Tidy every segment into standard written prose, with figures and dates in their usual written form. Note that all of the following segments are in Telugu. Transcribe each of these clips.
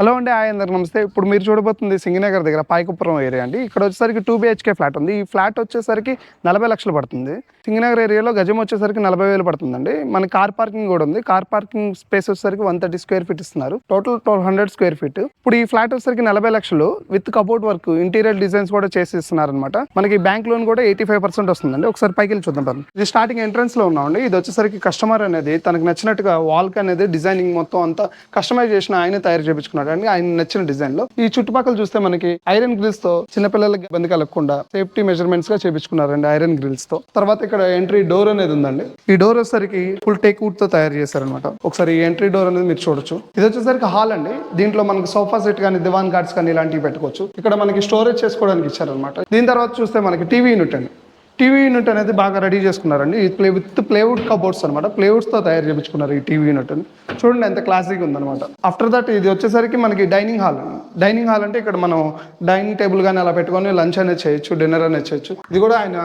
హలో అండి. హాయ్ అందరికి నమస్తే. ఇప్పుడు మీరు చూడబోతుంది సింగనగర్ దగ్గర పాయకుపురం ఏరియా అండి. ఇక్కడ వచ్చేసరికి 2 BHK ఫ్లాట్ ఉంది. ఈ ఫ్లాట్ వచ్చేసరికి 40 లక్షలు పడుతుంది. సింగనగర్ ఏరియాలో గజం వచ్చేసరికి 40,000 పడుతుందండి. మన కార్ పార్కింగ్ కూడా ఉంది. కార్ పార్కింగ్ స్పేస్ వచ్చేసరికి 130 స్క్వేర్ ఫీట్ ఇస్తున్నారు. Total 1200 square feet. ఇప్పుడు ఈ ఫ్లాట్ వచ్చేసరికి 40 లక్షలు with cupboard work, interior designs కూడా చేసి ఇస్తున్నారు అనమాట. మనకి బ్యాంక్ లోన్ కూడా 85% వస్తుందండి. ఒకసారి పైకి వెళ్ళి చూద్దాం. ఇది స్టార్టింగ్ ఎంట్రన్స్ లో ఉన్నామండి. ఇది వచ్చేసరికి కస్టమర్ అనేది తనకు నచ్చినట్టుగా వాల్ కి అనేది డిజైనింగ్ మొత్తం అంతా కస్టమైజ్ చేసిన ఆయన తయారు చేయించుకున్నాడు అండి. ఆయన నచ్చిన డిజైన్ లో ఈ చుట్టుపక్కల చూస్తే మనకి ఐరన్ గ్రిల్స్ తో చిన్నపిల్లలకి ఇబ్బంది కలగకుండా సేఫ్టీ మెజర్మెంట్స్ గా చేయించుకున్నారండి ఐరన్ గ్రిల్స్ తో. తర్వాత ఇక్కడ ఎంట్రీ డోర్ అనేది ఉందండి. ఈ డోర్ వచ్చేసరికి ఫుల్ టేక్ వుడ్ తో తయారు చేశారనమాట. ఒకసారి ఈ ఎంట్రీ డోర్ అనేది మీరు చూడొచ్చు. ఇది వచ్చేసరికి హాల్ అండి. దీంట్లో మనకి సోఫా సెట్ కానీ దివాన్ కార్డ్స్ కానీ ఇలాంటివి పెట్టుకోవచ్చు. ఇక్కడ మనకి స్టోరేజ్ చేసుకోవడానికి ఇచ్చారనమాట. దీని తర్వాత చూస్తే మనకి టీవీ యూనిట్ అండి. టీవీ యూనిట్ అనేది బాగా రెడీ చేసుకున్నారండి. విత్ ప్లేవుడ్ కబోర్డ్స్ అనమాట. ప్లేవుడ్స్ తో తయారు చేయించుకున్నారు ఈ టీవీ యూనిట్ అని. చూడండి ఎంత క్లాసిక్ ఉందన్నమాట. ఆఫ్టర్ దట్ ఇది వచ్చేసరికి మనకి డైనింగ్ హాల్. డైనింగ్ హాల్ అంటే ఇక్కడ మనం డైనింగ్ టేబుల్ కానీ అలా పెట్టుకొని లంచ్ అనేది చేయొచ్చు, డిన్నర్ అనేది చేయొచ్చు. ఇది కూడా ఆయన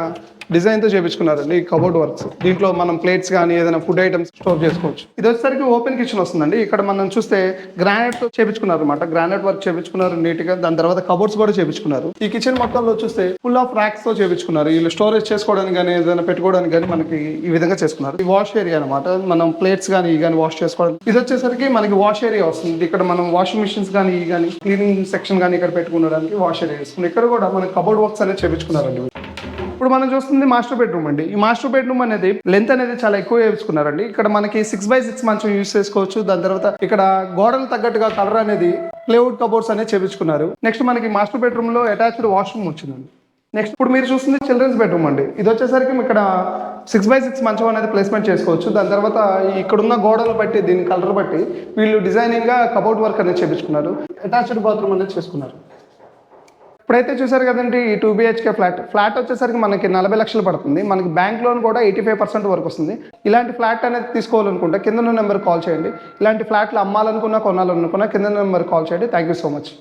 డిజైన్ తో చేయించుకున్నారండి ఈ కబోర్డ్ వర్క్స్. దీంట్లో మనం ప్లేట్స్ కానీ ఏదైనా ఫుడ్ ఐటమ్స్ స్టోర్ చేసుకోవచ్చు. ఇది వచ్చేసరికి ఓపెన్ కిచెన్ వస్తుందండి. ఇక్కడ మనం చూస్తే గ్రానైట్ తో చేయించుకున్నారు అనమాట. గ్రానైట్ వర్క్ చేయించుకున్నారు నీట్ గా. దాని తర్వాత కబోర్డ్స్ కూడా చేయించుకున్నారు. ఈ కిచెన్ మొత్తంలో చూస్తే ఫుల్ ఆఫ్ ర్యాక్స్ తో చేయించుకున్నారు. వీళ్ళు స్టోరేజ్ చేసుకోవడానికి కానీ ఏదైనా పెట్టుకోవడానికి కానీ మనకి ఈ విధంగా చేసుకున్నారు. ఈ వాష్ ఏరియా అనమాట. మనం ప్లేట్స్ కానీ ఈ కానీ వాష్ చేసుకోవడం. ఇది వచ్చేసరికి మనకి వాష్ ఏరియా వస్తుంది. ఇక్కడ మనం వాషింగ్ మిషన్స్ కానీ ఈ కానీ క్లీనింగ్ సెక్షన్ కానీ ఇక్కడ పెట్టుకోవడానికి వాష్ ఏరియా వస్తుంది. ఇక్కడ కూడా మనకి కబోర్డ్ వర్క్స్ అనేది చేయించుకున్నారండి. ఇప్పుడు మనం చూస్తుంది మాస్టర్ బెడ్రూమ్ అండి. ఈ మాస్టర్ బెడ్రూమ్ అనేది లెంత్ అనేది చాలా ఎక్కువ వేసుకున్నారండి. ఇక్కడ మనకి 6x6 మంచం యూస్ చేసుకోవచ్చు. దాని తర్వాత ఇక్కడ గోడలు తగ్గట్టుగా కలర్ అనేది ప్లేవుడ్ కబోర్డ్స్ అనేది చేయించుకున్నారు. నెక్స్ట్ మనకి మాస్టర్ బెడ్రూమ్ లో అటాచ్డ్ వాష్రూమ్ వచ్చిందండి. నెక్స్ట్ ఇప్పుడు మీరు చూస్తుంది చిల్డ్రన్స్ బెడ్రూమ్ అండి. ఇది వచ్చేసరికి ఇక్కడ 6x6 మంచం అనేది ప్లేస్మెంట్ చేసుకోవచ్చు. దాని తర్వాత ఇక్కడున్న గోడలు బట్టి దీని కలర్ బట్టి వీళ్ళు డిజైనింగ్ గా కబోర్డ్ వర్క్ అనేది చేయించుకున్నారు. అటాచ్డ్ బాత్రూమ్ అనేది చేసుకున్నారు. ఇప్పుడైతే చూసారు కదండి ఈ 2 BHK ఫ్లాట్ వచ్చేసరికి మనకి 40 లక్షలు పడుతుంది. మనకి బ్యాంక్ లోన్ కూడా 85% వరకు వస్తుంది. ఇలాంటి ఫ్లాట్ అనేది తీసుకోవాలనుకుంటే కింద నెంబర్ కాల్ చేయండి. ఇలాంటి ఫ్లాట్లు అమ్మాలనుకున్నా కొనాలనుకున్నా కింద నెంబర్ కాల్ చేయండి. Thank you so much.